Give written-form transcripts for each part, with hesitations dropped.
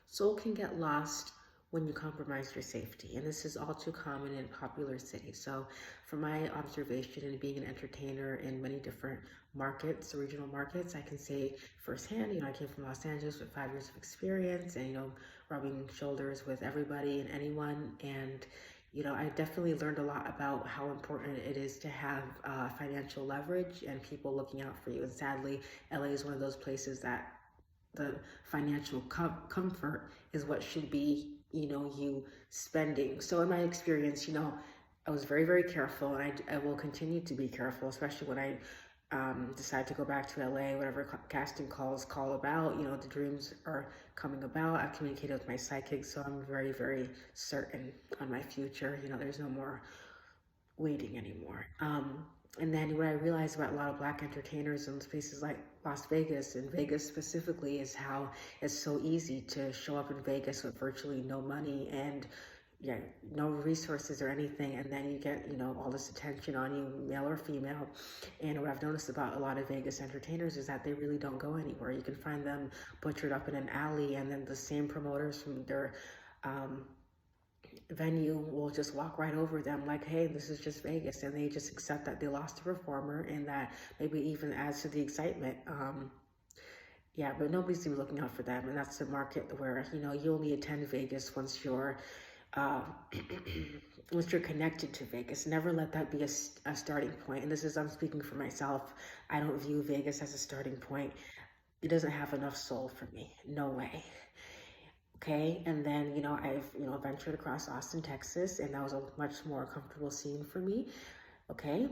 Soul can get lost when you compromise your safety, and this is all too common in popular cities. So, from my observation and being an entertainer in many different markets, regional markets, I can say firsthand, I came from Los Angeles with 5 years of experience and, rubbing shoulders with everybody and anyone. And, I definitely learned a lot about how important it is to have financial leverage and people looking out for you. And sadly, LA is one of those places that the financial comfort is what should be, you spending. So in my experience, I was very, very careful, and I will continue to be careful, especially when I decide to go back to LA, whatever casting calls call about, the dreams are coming about. I've communicated with my psychic, so I'm very, very certain on my future. There's no more waiting anymore. And then what I realized about a lot of Black entertainers in places like Las Vegas, and Vegas specifically, is how it's so easy to show up in Vegas with virtually no money and no resources or anything, and then you get, all this attention on you, male or female. And what I've noticed about a lot of Vegas entertainers is that they really don't go anywhere. You can find them butchered up in an alley, and then the same promoters from their venue will just walk right over them like, hey, this is just Vegas, and they just accept that they lost a performer, and that maybe even adds to the excitement. Yeah, but nobody's even looking out for them, and that's the market where, you only attend Vegas once you're uh, once you're connected to Vegas. Never let that be a starting point. And this is, I'm speaking for myself. I don't view Vegas as a starting point. It doesn't have enough soul for me. No way. Okay, and then, I've, ventured across Austin, Texas, and that was a much more comfortable scene for me. Okay,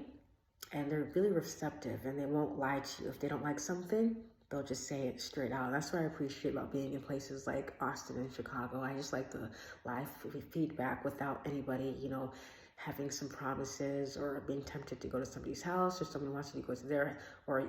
and they're really receptive, and they won't lie to you. If they don't like something, they'll just say it straight out. That's what I appreciate about being in places like Austin and Chicago. I just like the live feedback without anybody, having some promises or being tempted to go to somebody's house, or someone wants you to go to their, or,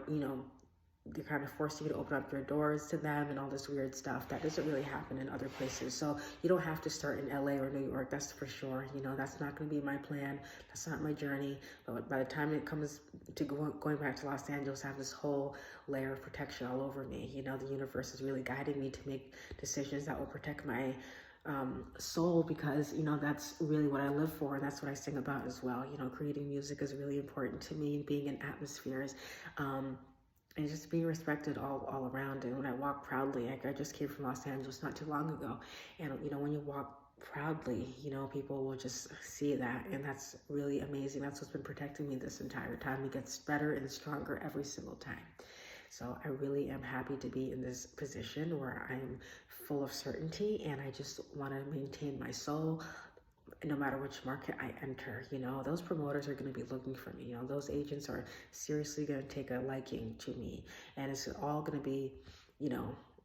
they're kind of forcing you to open up your doors to them and all this weird stuff. That doesn't really happen in other places. So you don't have to start in LA or New York, that's for sure. That's not going to be my plan. That's not my journey. But by the time it comes to going back to Los Angeles, I have this whole layer of protection all over me. The universe is really guiding me to make decisions that will protect my soul, because that's really what I live for, and that's what I sing about as well. Creating music is really important to me, being in atmospheres, and just being respected all around. And when I walk proudly, I just came from Los Angeles not too long ago, and when you walk proudly, people will just see that, and that's really amazing. That's what's been protecting me this entire time. It gets better and stronger every single time. So I really am happy to be in this position where I'm full of certainty, and I just want to maintain my soul no matter which market I enter. Those promoters are going to be looking for me. Those agents are seriously going to take a liking to me, and it's all going to be,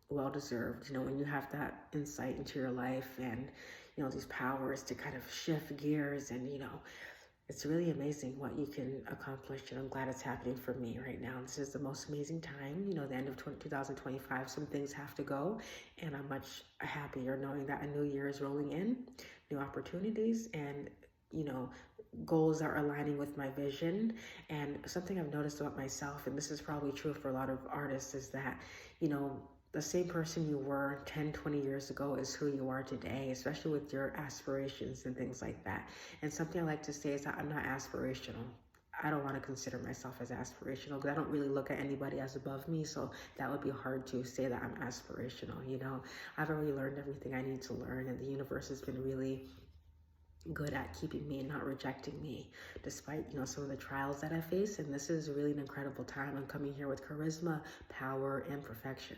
well deserved. When you have that insight into your life, and these powers to kind of shift gears, and it's really amazing what you can accomplish, and I'm glad it's happening for me right now. This is the most amazing time, the end of 2025. Some things have to go, and I'm much happier knowing that a new year is rolling in, new opportunities, and, goals are aligning with my vision. And something I've noticed about myself, and this is probably true for a lot of artists, is that, the same person you were 10, 20 years ago is who you are today, especially with your aspirations and things like that. And something I like to say is that I'm not aspirational. I don't want to consider myself as aspirational, because I don't really look at anybody as above me. So that would be hard to say that I'm aspirational. I've already learned everything I need to learn, and the universe has been really good at keeping me and not rejecting me, despite some of the trials that I face. And this is really an incredible time. I'm coming here with charisma, power, and perfection.